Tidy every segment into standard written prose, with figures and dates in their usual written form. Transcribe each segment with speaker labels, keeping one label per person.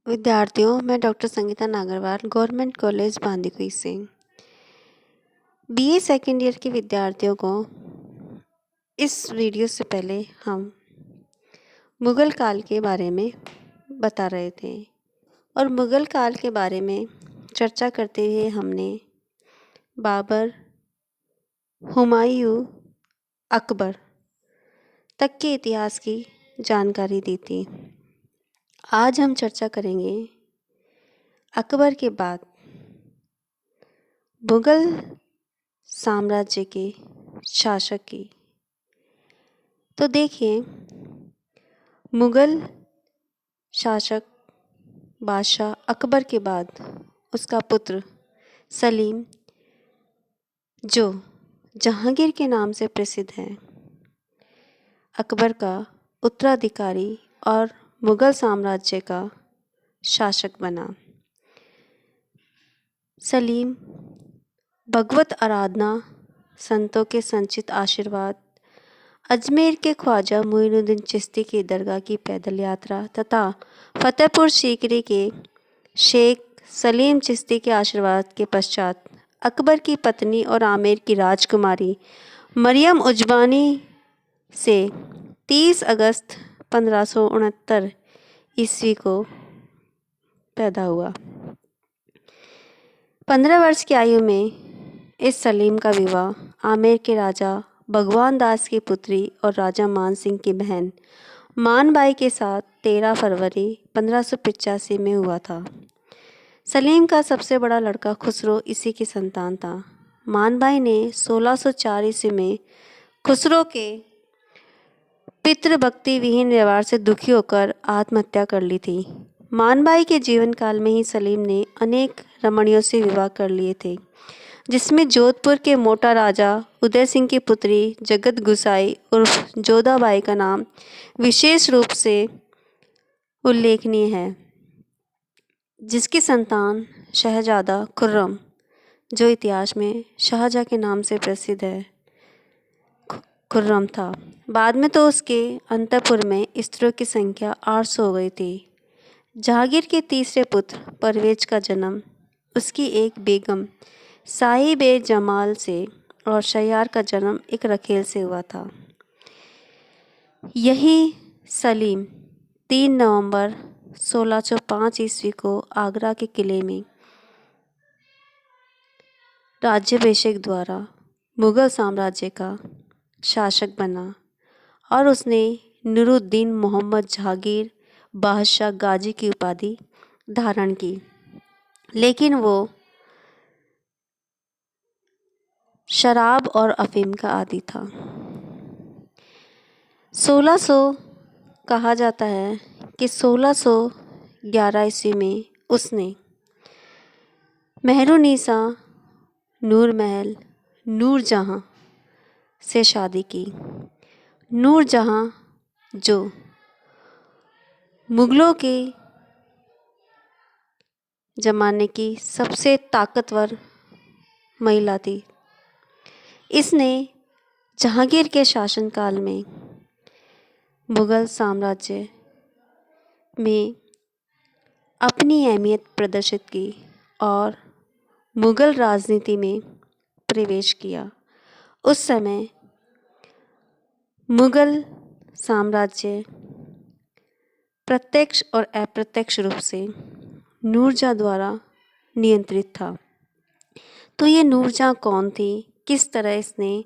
Speaker 1: विद्यार्थियों, मैं doctor Sangeeta Nagarwal, government college Bandikui से। बीए सेकेंड ईयर के विद्यार्थियों को इस वीडियो से पहले हम मुग़ल काल के बारे में बता रहे थे और मुग़ल काल के बारे में चर्चा करते हुए हमने बाबर, हुमायूं, अकबर तक के इतिहास की जानकारी दी थी। आज हम चर्चा करेंगे अकबर के बाद मुग़ल साम्राज्य के शासक की। तो देखिए, मुग़ल शासक बादशाह अकबर के बाद उसका पुत्र सलीम, जो जहांगीर के नाम से प्रसिद्ध है, अकबर का उत्तराधिकारी और मुग़ल साम्राज्य का शासक बना। सलीम भगवत आराधना, संतों के संचित आशीर्वाद, अजमेर के ख्वाजा मोइनुद्दीन चिश्ती की दरगाह की पैदल यात्रा तथा फतेहपुर सीकरी के शेख सलीम चिश्ती के आशीर्वाद के पश्चात अकबर की पत्नी और आमेर की राजकुमारी मरियम उजमानी से 30 अगस्त 1569 ईस्वी को पैदा हुआ। 15 वर्ष की आयु में इस सलीम का विवाह आमेर के राजा भगवान दास की पुत्री और राजा मान सिंह की बहन मानबाई के साथ 13 फरवरी 1585 में हुआ था। सलीम का सबसे बड़ा लड़का खुसरो इसी की संतान था। मानबाई ने 1604 ईस्वी में खुसरो के पितृभक्ति विहीन व्यवहार से दुखी होकर आत्महत्या कर ली थी। मानबाई के जीवन काल में ही सलीम ने अनेक रमणियों से विवाह कर लिए थे, जिसमें जोधपुर के मोटा राजा उदय सिंह की पुत्री जगत गुसाई उर्फ जोधाबाई का नाम विशेष रूप से उल्लेखनीय है, जिसकी संतान शहजादा खुर्रम, जो इतिहास में शाहजहाँ के नाम से प्रसिद्ध है, खुर्रम था। बाद में तो उसके अंतःपुर में स्त्रियों की संख्या 800 हो गई थी। जहांगीर के तीसरे पुत्र परवेज का जन्म उसकी एक बेगम साहिब ए जमाल से और शहरयार का जन्म एक रखेल से हुआ था। यही सलीम 3 नवंबर 1605 ईस्वी को आगरा के किले में राज्याभिषेक द्वारा मुग़ल साम्राज्य का शासक बना और उसने नूरुद्दीन मोहम्मद जहांगीर बादशाह गाजी की उपाधि धारण की, लेकिन वो शराब और अफीम का आदी था। 1600 कहा जाता है कि 1611 ईस्वी में उसने मेहरुन्निसा नूरमहल नूरजहाँ से शादी की। नूरजहाँ जो मुग़लों के ज़माने की सबसे ताकतवर महिला थी। इसने जहांगीर के शासनकाल में मुग़ल साम्राज्य में अपनी अहमियत प्रदर्शित की और मुग़ल राजनीति में प्रवेश किया। उस समय मुग़ल साम्राज्य प्रत्यक्ष और अप्रत्यक्ष रूप से नूरजहाँ द्वारा नियंत्रित था। तो ये नूरजहाँ कौन थी, किस तरह इसने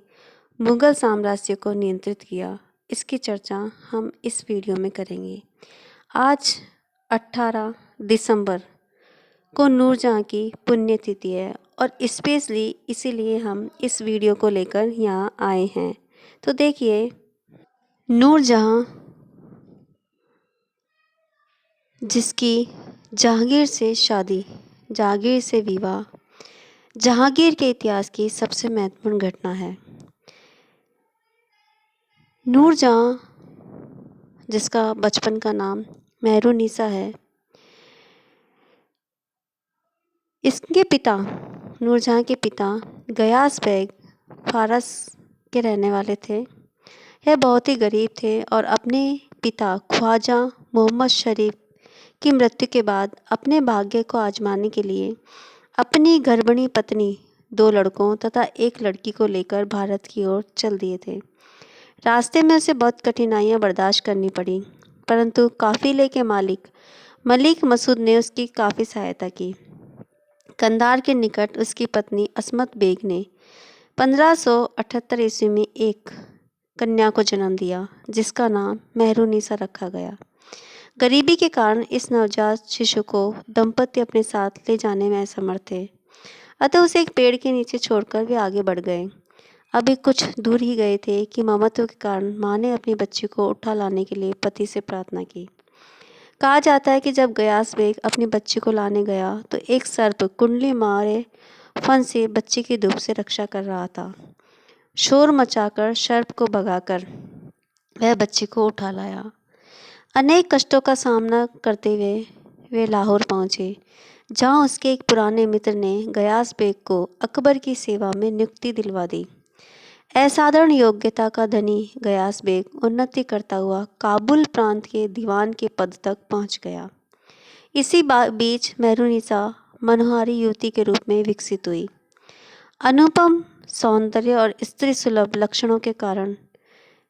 Speaker 1: मुग़ल साम्राज्य को नियंत्रित किया, इसकी चर्चा हम इस वीडियो में करेंगे। आज 18 दिसंबर को नूरजहाँ की पुण्यतिथि है और स्पेशली इसीलिए हम इस वीडियो को लेकर यहाँ आए हैं। तो देखिए, नूरजहाँ जिसकी जहांगीर से शादी, जहांगीर से विवाह, जहांगीर के इतिहास की सबसे महत्वपूर्ण घटना है। नूरजहाँ, जिसका बचपन का नाम मेहरुन्निसा है, इसके पिता, नूरजहाँ के पिता गयास बेग फारस के रहने वाले थे। यह बहुत ही गरीब थे और अपने पिता ख्वाजा मोहम्मद शरीफ कि मृत्यु के बाद अपने भाग्य को आजमाने के लिए अपनी गर्भिणी पत्नी, 2 लड़कों तथा 1 लड़की को लेकर भारत की ओर चल दिए थे। रास्ते में उसे बहुत कठिनाइयां बर्दाश्त करनी पड़ी, परंतु काफिले के मालिक मलिक मसूद ने उसकी काफ़ी सहायता की। कंधार के निकट उसकी पत्नी अस्मत बेग ने 1578 ईस्वी में एक कन्या को जन्म दिया, जिसका नाम मेहरुनिसा रखा गया। गरीबी के कारण इस नवजात शिशु को दंपति अपने साथ ले जाने में असमर्थ थे, अतः उसे एक पेड़ के नीचे छोड़कर वे आगे बढ़ गए। अभी कुछ दूर ही गए थे कि ममत्व के कारण माँ ने अपनी बच्ची को उठा लाने के लिए पति से प्रार्थना की। कहा जाता है कि जब गयास बेग अपनी बच्ची को लाने गया तो एक सर्प कुंडली मारे फन से बच्ची की धूप से रक्षा कर रहा था। शोर मचाकर सर्प को भगाकर वह बच्ची को उठा लाया। अनेक कष्टों का सामना करते हुए वे लाहौर पहुंचे, जहां उसके एक पुराने मित्र ने गयास बेग को अकबर की सेवा में नियुक्ति दिलवा दी। असाधारण योग्यता का धनी गयास बेग उन्नति करता हुआ काबुल प्रांत के दीवान के पद तक पहुंच गया। इसी बीच मेहरुनिसा मनोहारी युवती के रूप में विकसित हुई। अनुपम सौंदर्य और स्त्री सुलभ लक्षणों के कारण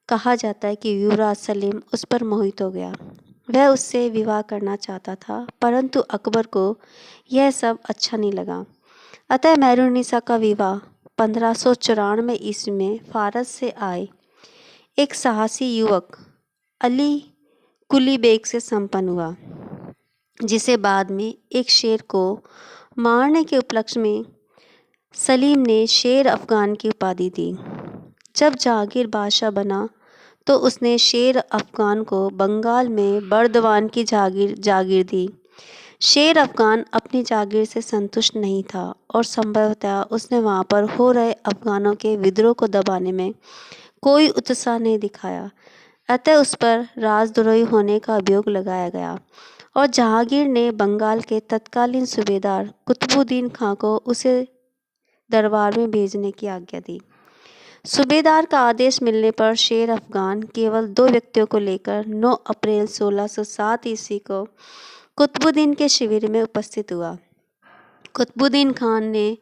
Speaker 1: कहा जाता है कि युवराज सलीम उस पर मोहित हो गया। वह उससे विवाह करना चाहता था, परंतु अकबर को यह सब अच्छा नहीं लगा। अतः मेहरुनिसा का विवाह 1594 ईस्वी में फारस से आए एक साहसी युवक अली कुली बेग से संपन्न हुआ, जिसे बाद में एक शेर को मारने के उपलक्ष्य में सलीम ने शेर अफगान की उपाधि दी। जब जहांगीर बादशाह बना तो उसने शेर अफगान को बंगाल में बर्दवान की जागीर दी। शेर अफगान अपनी जागीर से संतुष्ट नहीं था और संभवतः उसने वहां पर हो रहे अफगानों के विद्रोह को दबाने में कोई उत्साह नहीं दिखाया, अतः उस पर राजद्रोही होने का अभियोग लगाया गया और जहांगीर ने बंगाल के तत्कालीन सूबेदार कुतुबुद्दीन खां को उसे दरबार में भेजने की आज्ञा दी। सूबेदार का आदेश मिलने पर शेर अफगान केवल 2 व्यक्तियों को लेकर 9 अप्रैल 1607 ईस्वी को कुतुबुद्दीन के शिविर में उपस्थित हुआ। कुतुबुद्दीन खान ने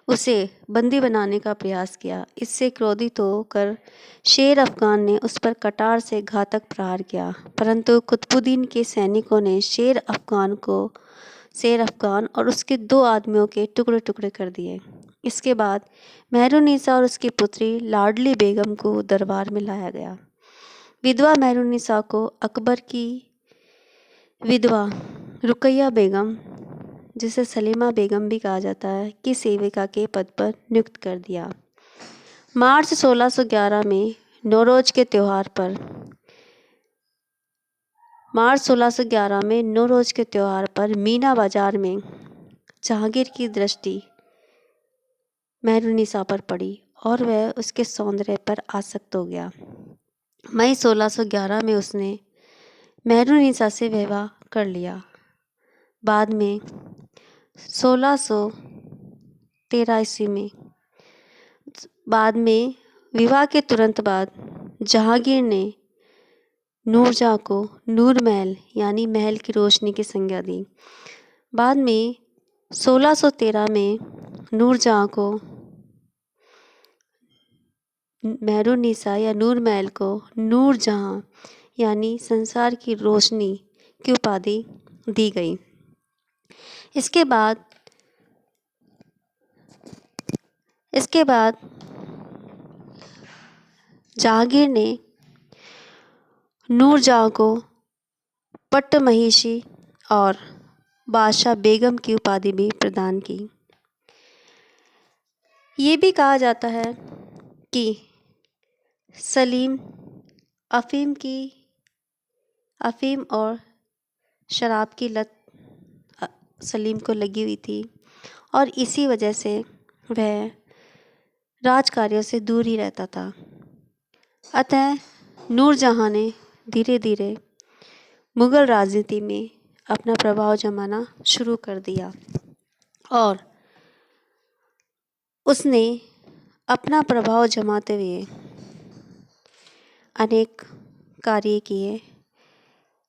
Speaker 1: उसे बंदी बनाने का प्रयास किया। इससे क्रोधित होकर शेर अफगान ने उस पर कटार से घातक प्रहार किया, परंतु कुतुबुद्दीन के सैनिकों ने शेर अफगान और उसके 2 आदमियों के टुकड़े टुकड़े कर दिए। इसके बाद मेहरुनिसा और उसकी पुत्री लाडली बेगम को दरबार में लाया गया। विधवा मेहरुनिसा को अकबर की विधवा रुकैया बेगम, जिसे सलीमा बेगम भी कहा जाता है, की सेविका के पद पर नियुक्त कर दिया। मार्च 1611 में नौरोज के त्योहार पर मीना बाजार में जहांगीर की दृष्टि मेहरुनिसा पर पड़ी और वह उसके सौंदर्य पर आसक्त हो गया। मई 1611 में उसने मेहरुनिसा से विवाह कर लिया। बाद में 1613 ईस्वी में विवाह के तुरंत बाद जहांगीर ने नूरजहां को नूर महल यानी महल की रोशनी की संज्ञा दी। बाद में 1613 में नूरजहां को मेहरुनिसा या नूर महल को नूरजहां यानी संसार की रोशनी की उपाधि दी गई। इसके बाद जहांगीर ने नूरजहां को पट्टमहिषी और बादशाह बेगम की उपाधि भी प्रदान की। ये भी कहा जाता है कि सलीम अफीम और शराब की लत सलीम को लगी हुई थी और इसी वजह से वह राजकार्यों से दूर ही रहता था। अतः नूरजहां ने धीरे धीरे मुगल राजनीति में अपना प्रभाव जमाना शुरू कर दिया और उसने अपना प्रभाव जमाते हुए अनेक कार्य किए।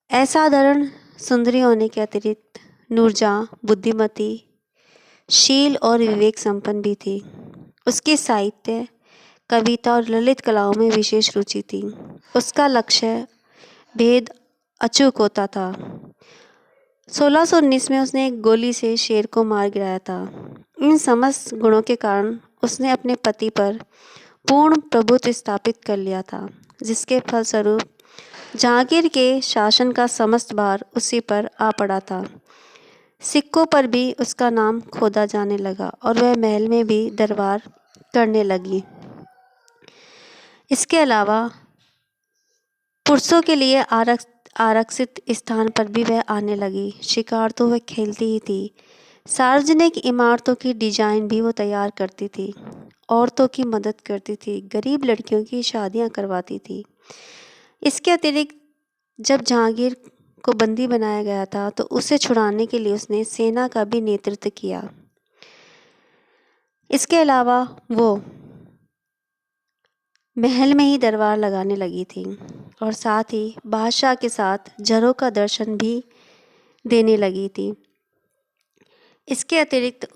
Speaker 1: असाधारण सुंदरी होने के अतिरिक्त नूरजहाँ बुद्धिमती, शील और विवेक संपन्न भी थी। उसके साहित्य, कविता और ललित कलाओं में विशेष रुचि थी। उसका लक्ष्य भेद अचूक होता था। 1619 में उसने एक गोली से शेर को मार गिराया था। इन समस्त गुणों के कारण उसने अपने पति पर पूर्ण प्रभुत्व स्थापित कर लिया था, जिसके फलस्वरूप जहांगीर के शासन का समस्त भार उसी पर आ पड़ा था। सिक्कों पर भी उसका नाम खोदा जाने लगा और वह महल में भी दरबार करने लगी। इसके अलावा पुरुषों के लिए आरक्षित स्थान पर भी वह आने लगी। शिकार तो वह खेलती ही थी, सार्वजनिक इमारतों की डिजाइन भी वो तैयार करती थी, औरतों की मदद करती थी, गरीब लड़कियों की शादियां करवाती थी। इसके अतिरिक्त जब जहांगीर को बंदी बनाया गया था तो उसे छुड़ाने के लिए उसने सेना का भी नेतृत्व किया। इसके अलावा वो महल में ही दरबार लगाने लगी थी और साथ ही बादशाह के साथ जरों का दर्शन भी देने लगी थी। इसके अतिरिक्त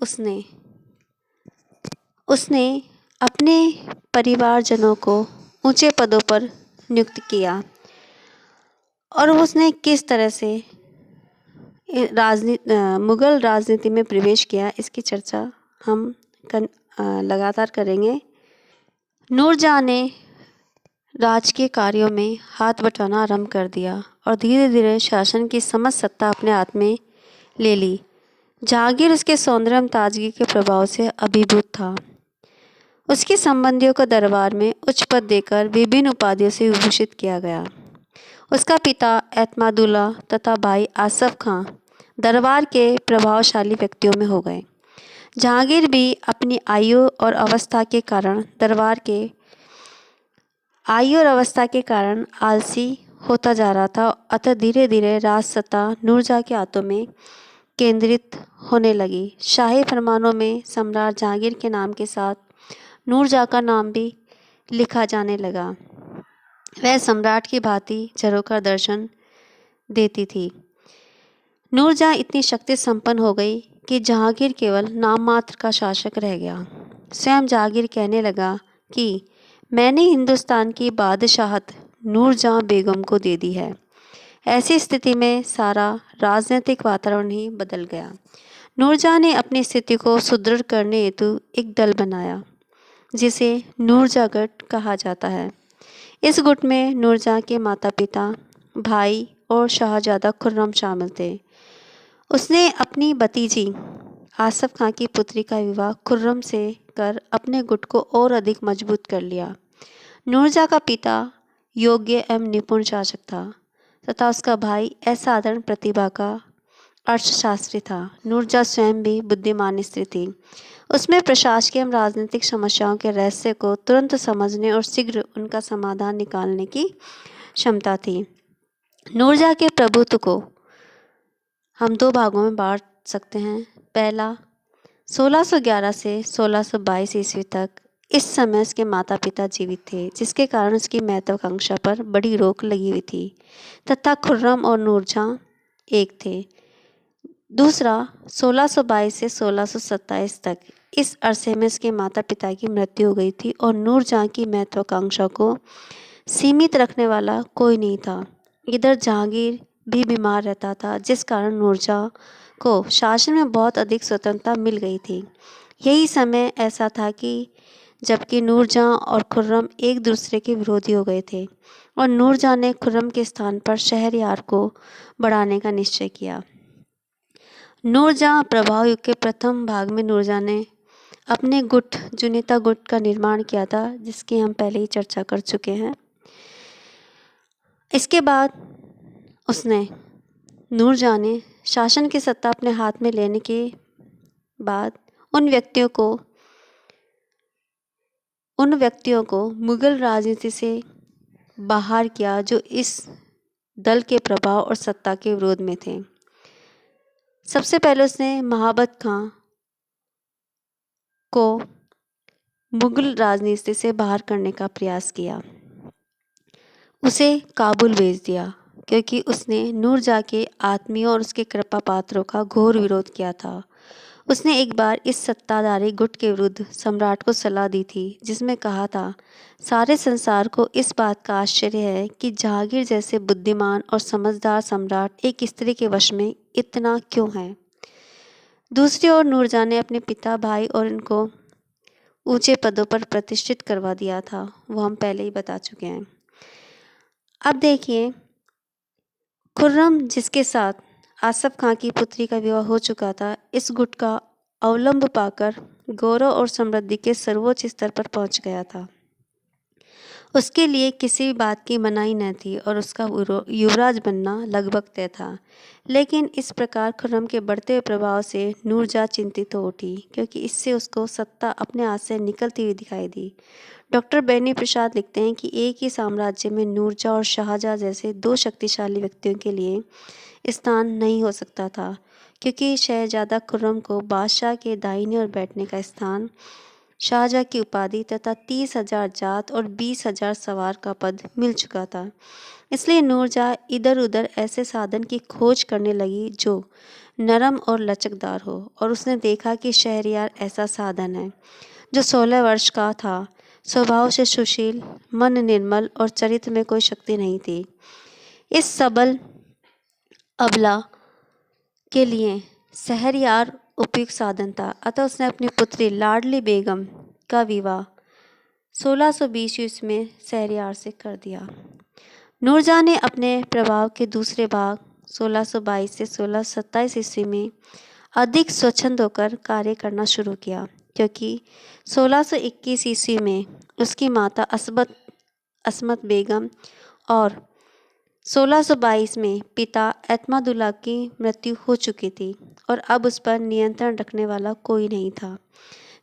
Speaker 1: उसने अपने परिवारजनों को ऊंचे पदों पर नियुक्त किया और उसने किस तरह से मुगल राजनीति में प्रवेश किया, इसकी चर्चा हम लगातार करेंगे। नूरजहाँ ने राजकीय कार्यों में हाथ बटाना आरंभ कर दिया और धीरे धीरे शासन की समस्त सत्ता अपने हाथ में ले ली। जहांगीर उसके सौंदर्य एवं ताजगी के प्रभाव से अभिभूत था। उसके संबंधियों को दरबार में उच्च पद देकर विभिन्न उपाधियों से विभूषित किया गया। उसका पिता एतमादुल्ला तथा भाई आसफ खां दरबार के प्रभावशाली व्यक्तियों में हो गए। जहांगीर भी अपनी आयु और अवस्था के कारण आलसी होता जा रहा था, अतः धीरे धीरे राज सत्ता नूरजहाँ के हाथों में केंद्रित होने लगी। शाही फरमानों में सम्राट जहांगीर के नाम के साथ नूरजहाँ का नाम भी लिखा जाने लगा। वह सम्राट की भांति जरों का दर्शन देती थी। नूरजहाँ इतनी शक्ति संपन्न हो गई कि जहांगीर केवल नाम मात्र का शासक रह गया। स्वयं जहांगीर कहने लगा कि मैंने हिंदुस्तान की बादशाहत नूरजहाँ बेगम को दे दी है। ऐसी स्थिति में सारा राजनीतिक वातावरण ही बदल गया। नूरजहाँ ने अपनी स्थिति को सुदृढ़ करने हेतु एक दल बनाया, जिसे नूरजहाँ गढ़ कहा जाता है। इस गुट में नूरजहाँ के माता पिता, भाई और शाहजादा खुर्रम शामिल थे। उसने अपनी भतीजी आसफ खां की पुत्री का विवाह खुर्रम से कर अपने गुट को और अधिक मजबूत कर लिया। नूरजहाँ का पिता योग्य एवं निपुण शासक था तथा उसका भाई असाधारण प्रतिभा का अर्थशास्त्री था। नूरजहाँ स्वयं भी बुद्धिमान स्त्री थी। उसमें प्रशासकीय एवं राजनीतिक समस्याओं के रहस्य को तुरंत समझने और शीघ्र उनका समाधान निकालने की क्षमता थी। नूरजहाँ के प्रभुत्व को हम दो भागों में बांट सकते हैं। पहला 1611 से 1622 ईस्वी तक। इस समय उसके माता पिता जीवित थे, जिसके कारण उसकी महत्वाकांक्षा पर बड़ी रोक लगी हुई थी तथा खुर्रम और नूरजहाँ एक थे। दूसरा 1622 से 1627 तक। इस अरसे में उसके माता पिता की मृत्यु हो गई थी और नूरजहाँ की महत्वाकांक्षा को सीमित रखने वाला कोई नहीं था। इधर जहांगीर भी बीमार रहता था, जिस कारण नूरजहाँ को शासन में बहुत अधिक स्वतंत्रता मिल गई थी। यही समय ऐसा था कि जबकि नूरजहाँ और खुर्रम एक दूसरे के विरोधी हो गए थे और नूरजहाँ ने खुर्रम के स्थान पर शहरयार को बढ़ाने का निश्चय किया। नूरजहाँ प्रभाव युग के प्रथम भाग में नूरजहाँ ने अपने गुट जुनेता गुट का निर्माण किया था, जिसकी हम पहले ही चर्चा कर चुके हैं। इसके बाद नूरजहाँ ने शासन की सत्ता अपने हाथ में लेने के बाद उन व्यक्तियों को मुगल राजनीति से बाहर किया जो इस दल के प्रभाव और सत्ता के विरोध में थे। सबसे पहले उसने महाबत खां को मुगल राजनीति से बाहर करने का प्रयास किया। उसे काबुल भेज दिया क्योंकि उसने नूरजहाँ के आत्मियों और उसके कृपा पात्रों का घोर विरोध किया था। उसने एक बार इस सत्ताधारी गुट के विरुद्ध सम्राट को सलाह दी थी, जिसमें कहा था, सारे संसार को इस बात का आश्चर्य है कि जहांगीर जैसे बुद्धिमान और समझदार सम्राट एक स्त्री के वश में इतना क्यों है। दूसरी ओर नूरजहाँ ने अपने पिता, भाई और इनको ऊंचे पदों पर प्रतिष्ठित करवा दिया था। वो हम पहले ही बता चुके हैं। अब देखिए, खुर्रम जिसके साथ आसफ खां की पुत्री का विवाह हो चुका था, इस गुट का अवलंब पाकर गौरव और समृद्धि के सर्वोच्च स्तर पर पहुंच गया था। उसके लिए किसी भी बात की मनाही न थी और उसका युवराज बनना लगभग तय था। लेकिन इस प्रकार खुर्रम के बढ़ते हुए प्रभाव से नूरजहाँ चिंतित हो उठी, क्योंकि इससे उसको सत्ता अपने हाथ से निकलती हुई दिखाई दी। डॉक्टर बेनी प्रसाद लिखते हैं कि एक ही साम्राज्य में नूरजहाँ और शाहजहाँ जैसे दो शक्तिशाली व्यक्तियों के लिए स्थान नहीं हो सकता था, क्योंकि शहजादा खुर्रम को बादशाह के दाहिने ओर बैठने का स्थान, शाहजहाँ की उपाधि तथा 30,000 जात और 20,000 सवार का पद मिल चुका था। इसलिए नूरजहाँ इधर उधर ऐसे साधन की खोज करने लगी जो नरम और लचकदार हो, और उसने देखा कि शहरयार ऐसा साधन है जो 16 वर्ष का था, स्वभाव से सुशील, मन निर्मल और चरित्र में कोई शक्ति नहीं थी। इस सबल अबला के लिए शहरयार उपयुक्त साधन था। अतः उसने अपनी पुत्री लाडली बेगम का विवाह 1620 ईस्वी में शहरयार से कर दिया। नूरजहाँ ने अपने प्रभाव के दूसरे भाग 1622 से 1627 ईस्वी में अधिक स्वच्छंद होकर कार्य करना शुरू किया, क्योंकि 1621 ईस्वी में उसकी माता असमत बेगम और 1622 में पिता एतमादुल्ला की मृत्यु हो चुकी थी और अब उस पर नियंत्रण रखने वाला कोई नहीं था।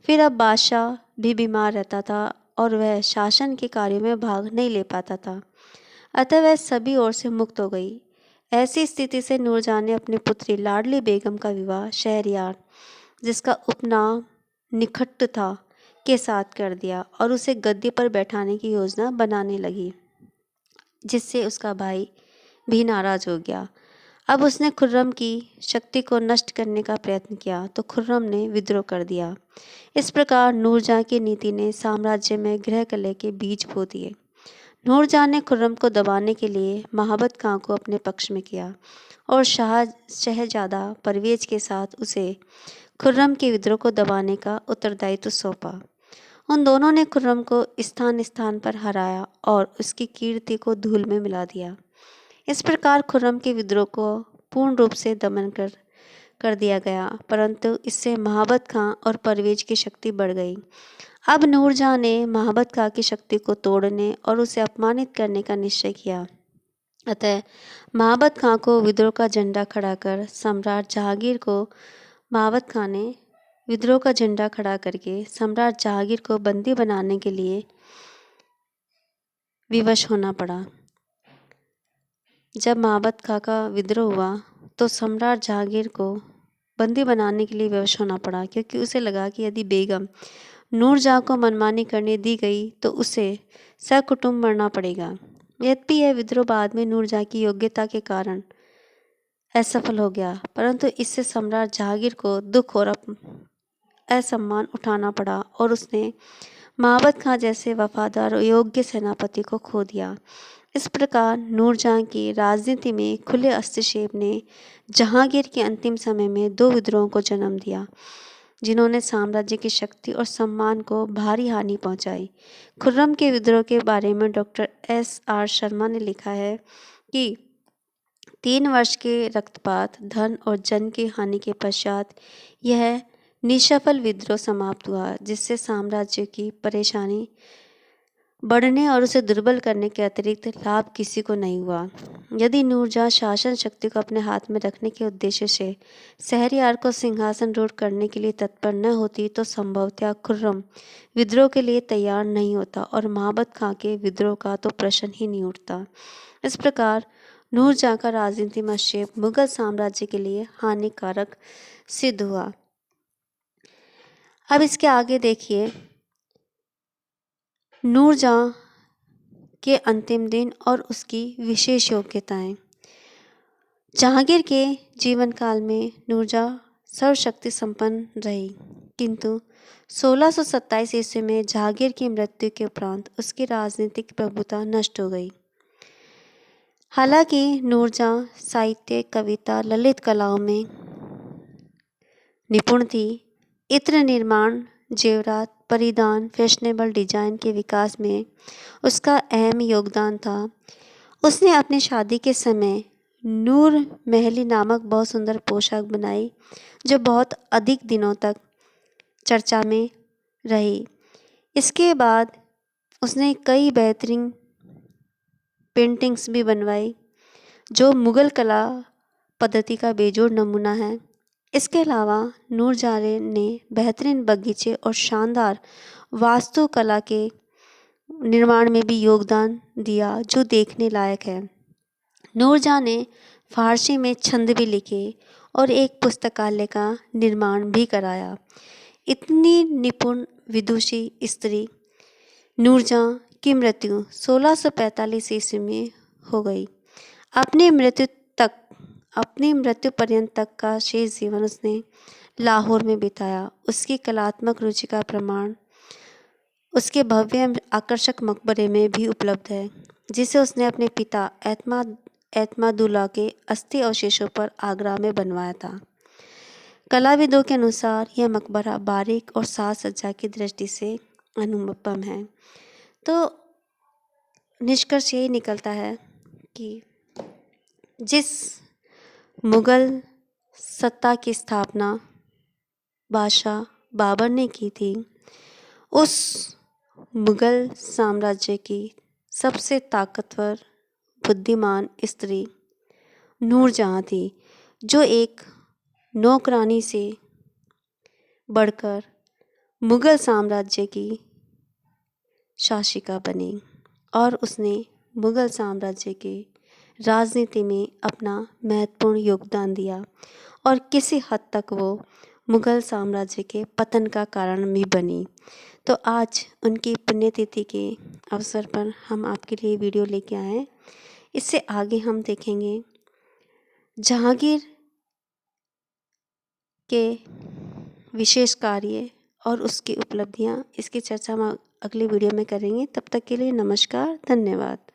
Speaker 1: फिर अब बादशाह भी बीमार रहता था और वह शासन के कार्यों में भाग नहीं ले पाता था, अतः वह सभी ओर से मुक्त हो गई। ऐसी स्थिति से नूरजहाँ ने अपनी पुत्री लाडली बेगम का विवाह शहरयार, जिसका उपनाम निखट्ट था, के साथ कर दिया और उसे गद्दी पर बैठाने की योजना बनाने लगी, जिससे उसका भाई भी नाराज हो गया। अब उसने खुर्रम की शक्ति को नष्ट करने का प्रयत्न किया तो खुर्रम ने विद्रोह कर दिया। इस प्रकार नूरजहाँ की नीति ने साम्राज्य में गृह कलह के बीज बो दिए। नूरजहाँ ने खुर्रम को दबाने के लिए महाबत खां को अपने पक्ष में किया और शहजादा परवेज के साथ उसे खुर्रम के विद्रोह को दबाने का उत्तरदायित्व सौंपा। उन दोनों ने खुर्रम को स्थान स्थान पर हराया और उसकी कीर्ति को धूल में मिला दिया। इस प्रकार खुर्रम के विद्रोह को पूर्ण रूप से दमन कर दिया गया, परंतु इससे महाबत खां और परवेज की शक्ति बढ़ गई। अब नूरजहाँ ने महाबत खां की शक्ति को तोड़ने और उसे अपमानित करने का निश्चय किया। अतः महाबत खां को विद्रोह का झंडा खड़ा कर सम्राट जहांगीर को महाबत खां ने विद्रोह का झंडा खड़ा करके सम्राट जहांगीर को बंदी बनाने के लिए विवश होना पड़ा। जब महाबत खां का विद्रोह हुआ तो सम्राट जहांगीर को बंदी बनाने के लिए विवश होना पड़ा, क्योंकि उसे लगा कि यदि बेगम नूरजहाँ को मनमानी करने दी गई तो उसे सकुटुम्ब मरना पड़ेगा। यद्यपि यह विद्रोह बाद में नूरजहाँ की योग्यता के कारण असफल हो गया, परंतु इससे सम्राट जहांगीर को दुख और असम्मान उठाना पड़ा और उसने महाबत खां जैसे वफादार और योग्य सेनापति को खो दिया। इस प्रकार नूरजहाँ की राजनीति में खुले हस्तक्षेप ने जहांगीर के अंतिम समय में दो विद्रोहों को जन्म दिया, जिन्होंने साम्राज्य की शक्ति और सम्मान को भारी हानि पहुंचाई। खुर्रम के विद्रोह के बारे में डॉक्टर S.R. शर्मा ने लिखा है कि 3 वर्ष के रक्तपात, धन और जन की हानि के पश्चात यह निष्फल विद्रोह समाप्त हुआ, जिससे साम्राज्य की परेशानी बढ़ने और उसे दुर्बल करने के अतिरिक्त लाभ किसी को नहीं हुआ। यदि नूरजहाँ शासन शक्ति को अपने हाथ में रखने के उद्देश्य से शहरयार को सिंहासन रूढ़ करने के लिए तत्पर न होती तो संभवतः खुर्रम विद्रोह के लिए तैयार नहीं होता और महाबत खां के विद्रोह का तो प्रश्न ही नहीं उठता। इस प्रकार नूरजहाँ का राजनीति में हस्तक्षेप मुगल साम्राज्य के लिए हानिकारक सिद्ध हुआ। अब इसके आगे देखिए, नूरजहाँ के अंतिम दिन और उसकी विशेष योग्यताएं। जहांगीर के जीवन काल में नूरजहां सर्वशक्ति संपन्न रही, किंतु 1627 ईस्वी में जहांगीर की मृत्यु के उपरांत उसकी राजनीतिक प्रभुता नष्ट हो गई। हालांकि नूरजहां साहित्य, कविता, ललित कलाओं में निपुण थी, इत्र निर्माण, जेवरात, परिधान, फैशनेबल डिजाइन के विकास में उसका अहम योगदान था। उसने अपनी शादी के समय नूर महली नामक बहुत सुंदर पोशाक बनाई, जो बहुत अधिक दिनों तक चर्चा में रही। इसके बाद उसने कई बेहतरीन पेंटिंग्स भी बनवाई, जो मुग़ल कला पद्धति का बेजोड़ नमूना है। इसके अलावा नूरजहां ने बेहतरीन बगीचे और शानदार वास्तुकला के निर्माण में भी योगदान दिया, जो देखने लायक है। नूरजहां ने फारसी में छंद भी लिखे और एक पुस्तकालय का निर्माण भी कराया। इतनी निपुण विदुषी स्त्री नूरजहां की मृत्यु 1645 ईस्वी में हो गई। अपनी मृत्यु पर्यंत तक का शेष जीवन उसने लाहौर में बिताया। उसकी कलात्मक रुचि का प्रमाण उसके भव्य आकर्षक मकबरे में भी उपलब्ध है, जिसे उसने अपने पिता एतमादुल्ला के अस्थि अवशेषों पर आगरा में बनवाया था। कलाविदों के अनुसार यह मकबरा बारीक और साज सज्जा की दृष्टि से अनुपम है। तो निष्कर्ष यही निकलता है कि जिस मुग़ल सत्ता की स्थापना बादशाह बाबर ने की थी, उस मुग़ल साम्राज्य की सबसे ताकतवर, बुद्धिमान स्त्री नूरजहां थी, जो एक नौकरानी से बढ़कर मुग़ल साम्राज्य की शासिका बनी और उसने मुग़ल साम्राज्य के राजनीति में अपना महत्वपूर्ण योगदान दिया और किसी हद तक वो मुग़ल साम्राज्य के पतन का कारण भी बनी। तो आज उनकी पुण्यतिथि के अवसर पर हम आपके लिए वीडियो लेके आए हैं। इससे आगे हम देखेंगे जहांगीर के विशेष कार्य और उसकी उपलब्धियां। इसकी चर्चा हम अगली वीडियो में करेंगे। तब तक के लिए नमस्कार, धन्यवाद।